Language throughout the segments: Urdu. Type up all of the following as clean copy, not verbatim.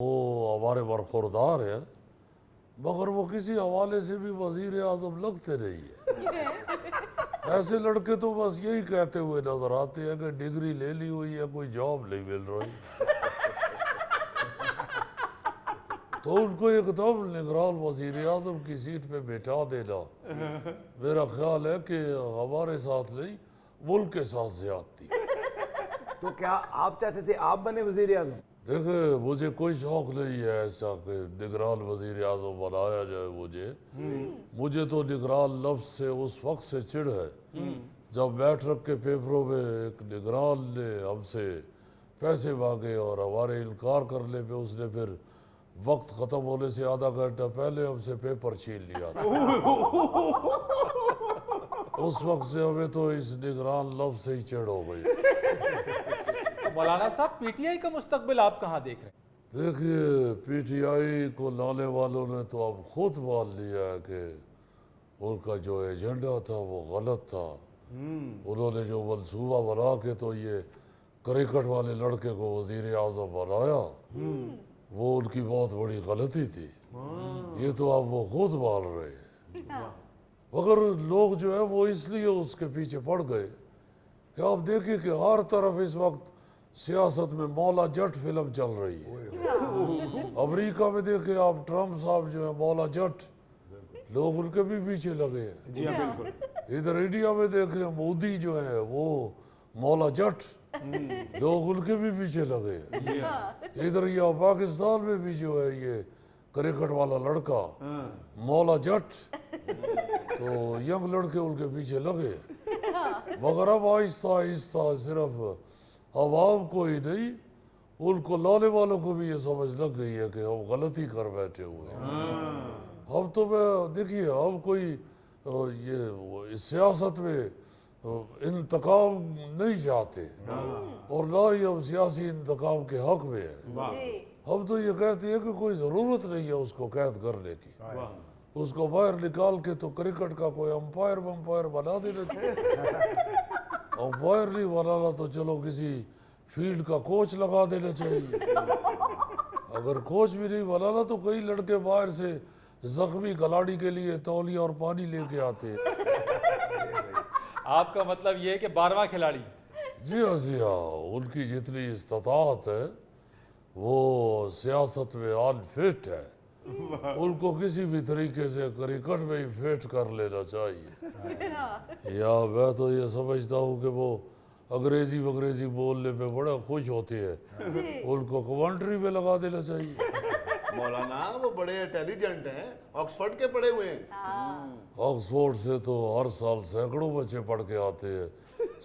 وہ ہمارے برخوردار ہے، مگر وہ کسی حوالے سے بھی وزیر اعظم لگتے نہیں ہے۔ ایسے لڑکے تو بس یہی کہتے ہوئے نظر آتے ہیں کہ ڈگری لے لی ہوئی ہے، کوئی جاب نہیں مل رہی۔ تو ان کو ایک دم نگران وزیر اعظم کی سیٹ پہ بٹھا دینا میرا خیال ہے کہ ہمارے ساتھ نہیں، ملک کے ساتھ زیادتی۔ تو کیا آپ چاہتے تھے آپ بنے وزیر اعظم؟ دیکھیں مجھے کوئی شوق نہیں ہے ایسا کہ نگران وزیر اعظم بنایا جائے مجھے تو نگران لفظ سے اس وقت سے چڑ ہے جب میٹرک کے پیپروں میں ایک نگران نے ہم سے پیسے مانگے اور ہمارے انکار کرنے پہ اس نے پھر وقت ختم ہونے سے آدھا گھنٹہ پہلے ہم سے پیپر چھین لیا تھا۔ اس وقت سے ہمیں تو اس نگران لفظ سے ہی چڑ ہو گئی۔ مولانا صاحب پی ٹی آئی کا مستقبل آپ کہاں دیکھ رہے ہیں؟ دیکھیے پی ٹی آئی کو لانے والوں نے تو اب خود مان لیا ہے کہ ان کا جو ایجنڈا تھا وہ غلط تھا۔ انہوں نے جو منصوبہ بنا کے تو یہ کرکٹ والے لڑکے کو وزیر اعظم بنایا وہ ان کی بہت بڑی غلطی تھی، یہ تو اب وہ خود مان رہے ہیں۔ مگر لوگ جو ہے وہ اس لیے اس کے پیچھے پڑ گئے کہ آپ دیکھیں کہ ہر طرف اس وقت سیاست میں مولا جٹ فلم چل رہی ہے۔ امریکہ میں دیکھیں آپ ٹرمپ صاحب جو ہے مولا جٹ، لوگ ان کے بھی پیچھے لگے ہیں۔ جی ہاں بالکل۔ ادھر انڈیا میں دیکھیں مودی جو ہے وہ مولا جٹ، لوگ ان کے بھی پیچھے لگے ہیں۔ ادھر یہ پاکستان میں بھی جو ہے یہ کرکٹ والا لڑکا مولا جٹ، تو ینگ لڑکے ان کے پیچھے لگے ہیں۔ مگر اب آہستہ آہستہ صرف عوام کو ہی نہیں، ان کو لانے والوں کو بھی یہ سمجھ لگ گئی ہے کہ ہم غلطی کر بیٹھے ہوئے ہیں۔ اب تو میں دیکھیے ہم کوئی یہ سیاست میں انتقام نہیں چاہتے اور نہ ہی ہم سیاسی انتقام کے حق میں ہیں۔ ہم تو یہ کہتے ہیں کہ کوئی ضرورت نہیں ہے اس کو قید کرنے کی، اس کو باہر نکال کے تو کرکٹ کا کوئی امپائر بنا دینا چاہیے۔ امپائر نہیں بنانا تو چلو کسی فیلڈ کا کوچ لگا دینا چاہیے۔ اگر کوچ بھی نہیں بنانا تو کئی لڑکے باہر سے زخمی کھلاڑی کے لیے تولیہ اور پانی لے کے آتے ہیں۔ آپ کا مطلب یہ ہے کہ 12واں کھلاڑی؟ جی ہاں، ان کی جتنی استطاعت ہے وہ سیاست میں آن فٹ ہے، ان کو کسی بھی طریقے سے کرکٹ میں ہی فٹ کر لینا چاہیے۔ یا میں تو یہ سمجھتا ہوں کہ وہ انگریزی بولنے میں بڑا خوش ہوتے ہیں، ان کو کمنٹری میں لگا دینا چاہیے۔ مولانا وہ بڑے انٹیلیجنٹ ہیں، آکسفورڈ کے پڑھے ہوئے ہیں۔ آکسفورڈ سے تو ہر سال سینکڑوں بچے پڑھ کے آتے ہیں،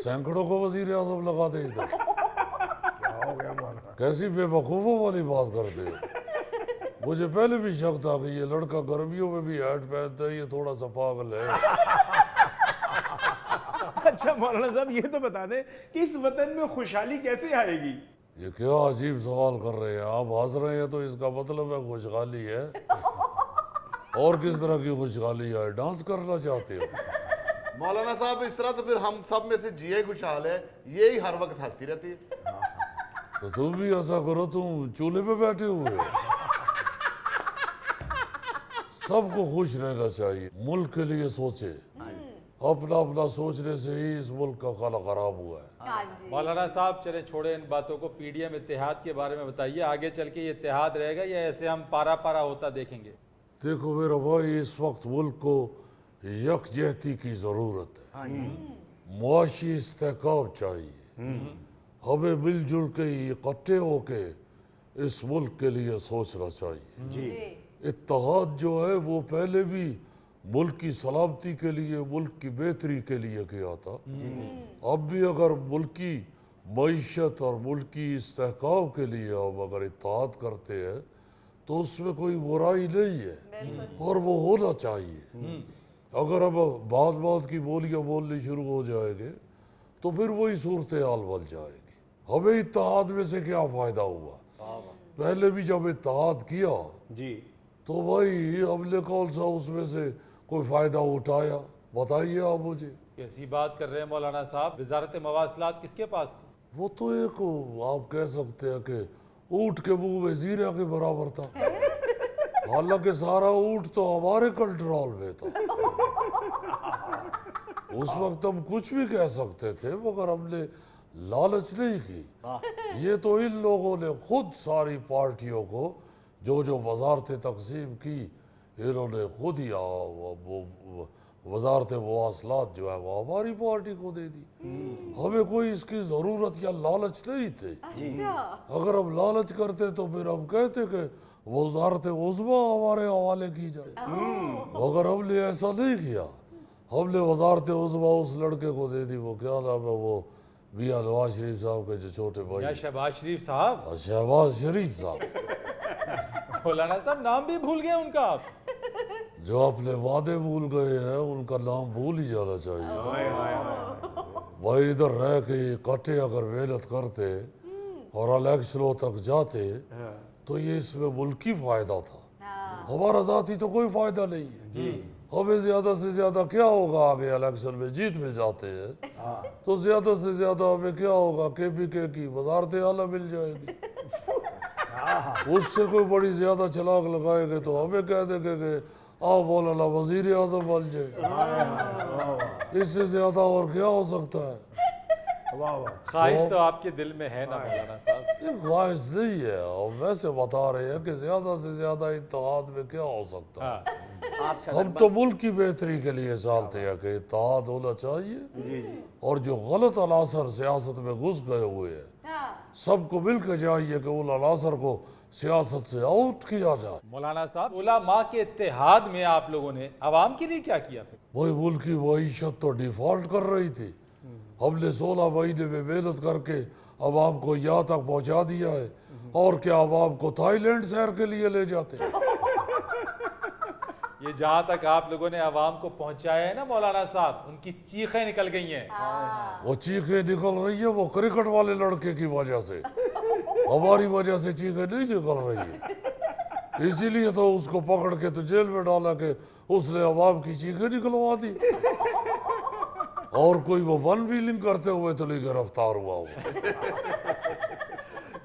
سینکڑوں کو وزیر اعظم لگا دے ادھر۔ کیا ہو گیا مولانا؟ کیسی بے وقوفوں والی بات کرتے ہیں۔ مجھے پہلے بھی شک تھا کہ یہ لڑکا گرمیوں میں بھی ہیٹ پہنتا ہے، یہ تھوڑا سا پاگل ہے۔ اچھا مولانا صاحب یہ تو بتا دیں کہ اس وطن میں خوشحالی کیسے آئے گی؟ یہ کیا عجیب سوال کر رہے ہیں آپ، ہنس رہے ہیں تو اس کا مطلب ہے خوشحالی ہے۔ اور کس طرح کی خوشحالی ہے؟ ڈانس کرنا چاہتے ہو؟ مولانا صاحب اس طرح تو پھر ہم سب میں سے جیے خوشحال ہے، یہی ہر وقت ہنستی رہتی ہے۔ تو تم بھی ایسا کرو، تم چولہے پہ بیٹھے ہوئے ہو۔ سب کو خوش رہنا چاہیے، ملک کے لیے سوچے، اپنا سوچنے سے ہی اس ملک کا خلا خراب ہوا ہے۔ مولانا صاحب چلے چھوڑے ان باتوں کو، پی ڈی ایم اتحاد کے بارے میں بتائیے، آگے چل کے یہ اتحاد رہے گا یا ایسے ہم پارا پارا ہوتا دیکھیں گے؟ دیکھو میرا بھائی، اس وقت ملک کو یکجہتی کی ضرورت ہے، معاشی استحکام چاہیے، ہمیں مل جل کے اکٹھے ہو کے اس ملک کے لیے سوچنا چاہیے۔ اتحاد جو ہے وہ پہلے بھی ملک کی سلامتی کے لیے، ملک کی بہتری کے لیے کیا تھا، اب بھی اگر ملکی معیشت اور ملکی استحکام کے لیے ہم اگر اتحاد کرتے ہیں تو اس میں کوئی برائی نہیں ہے اور وہ ہونا چاہیے۔ اگر اب بات کی بولیاں بولنی شروع ہو جائیں گے تو پھر وہی صورتحال بن جائے گی۔ ہمیں اتحاد میں سے کیا فائدہ ہوا؟ پہلے بھی جب اتحاد کیا جی تو بھائی ہم نے کون سا اس میں سے کوئی فائدہ اٹھایا؟ بتائیے آپ مجھے۔ کیسی بات کر رہے ہیں مولانا صاحب، وزارت مواصلات کس کے پاس تھی؟ وہ تو ایک آپ کہہ سکتے ہیں کہ اونٹ کے منہ میں زیرہ کے برابر تھا، حالانکہ سارا اونٹ تو ہمارے کنٹرول میں تھا۔ اس وقت ہم کچھ بھی کہہ سکتے تھے مگر ہم نے لالچ نہیں کی۔ یہ تو ان لوگوں نے خود ساری پارٹیوں کو جو وزارتیں تقسیم کی، انہوں نے خود ہی وزارت مواصلات جو ہے وہ ہماری پارٹی کو دے دی۔ ہمیں کوئی اس کی ضرورت یا لالچ نہیں تھی۔ اگر ہم لالچ کرتے تو پھر ہم کہتے کہ وزارت عظمیٰ ہمارے حوالے کی جائے، مگر ہم نے ایسا نہیں کیا۔ ہم نے وزارت عظمیٰ اس لڑکے کو دے دی، وہ کیا نام ہے، وہ میاں نواز شریف صاحب کے جو چھوٹے بھائی، یا شہباز شریف صاحب، شہباز شریف صاحب، مولانا صاحب نام بھی بھول گئے ان کا آپ؟ جو اپنے وعدے بھول گئے ہیں ان کا نام بھول ہی جانا چاہیے۔ بھائی ادھر رہ کے اکٹھے اگر محنت کرتے اور الیکشنوں تک جاتے تو یہ اس میں ملکی فائدہ تھا، ہمارا ذاتی تو کوئی فائدہ نہیں ہے۔ ہمیں زیادہ سے زیادہ کیا ہوگا، آگے الیکشن میں جیت میں جاتے ہیں تو زیادہ سے زیادہ ہمیں کیا ہوگا، کے پی کے کی وزارت اعلیٰ مل جائے گی، اس سے کوئی بڑی زیادہ چلاک لگائے گے تو ہمیں کہہ دیں گے کہ آؤ مولانا وزیر اعظم بن جائے، اس سے زیادہ اور کیا ہو سکتا ہے؟ خواہش تو آپ کے دل میں ہے نا مولانا صاحب؟ یہ خواہش نہیں ہے، اور ویسے بتا رہے ہیں کہ زیادہ سے زیادہ اتحاد میں کیا ہو سکتا ہے۔ ہم تو ملک کی بہتری کے لیے چاہتے ہیں کہ اتحاد ہونا چاہیے، اور جو غلط عناصر سیاست میں گھس گئے ہوئے ہیں سب کو مل کے چاہیے کہ ان عناصر کو سیاست سے آؤٹ کیا جائے۔ مولانا صاحب علماء کے اتحاد میں آپ لوگوں نے عوام کے لیے کیا کیا پھر؟ وہی ملک کی معیشت تو ڈیفالٹ کر رہی تھی، ہم نے 16 مہینے میں محنت کر کے عوام کو یہاں تک پہنچا دیا ہے، اور کیا عوام کو تھائی لینڈ سیر کے لیے لے جاتے؟ یہ جہاں تک آپ لوگوں نے عوام کو پہنچایا ہے نا مولانا صاحب، ان کی چیخیں نکل گئی ہیں۔ وہ چیخیں نکل رہی ہیں وہ کرکٹ والے لڑکے کی وجہ سے، ہماری وجہ سے چیخیں نہیں نکل رہی ہیں، اسی لیے تو اس کو پکڑ کے تو جیل میں ڈالا کہ اس نے عوام کی چیخیں نکلوا دی، اور کوئی وہ ون ویلنگ کرتے ہوئے تو نہیں گرفتار ہوا ہوا۔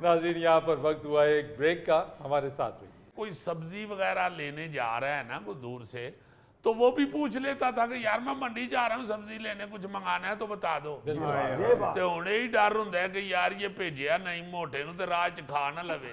ناظرین یہاں پر وقت ہوا ہے ایک بریک کا، ہمارے ساتھ رہیے۔ کوئی سبزی وغیرہ لینے جا رہا ہے نا کوئی دور سے، تو وہ بھی پوچھ لیتا تھا کہ یار میں منڈی جا رہا ہوں سبزی لینے، کچھ منگانا ہے تو بتا دو، تو انہیں ہی ڈر ہوندا ہے کہ یار یہ بھیجیا نہیں موٹے نو تے راہ چ کھا نہ لوے۔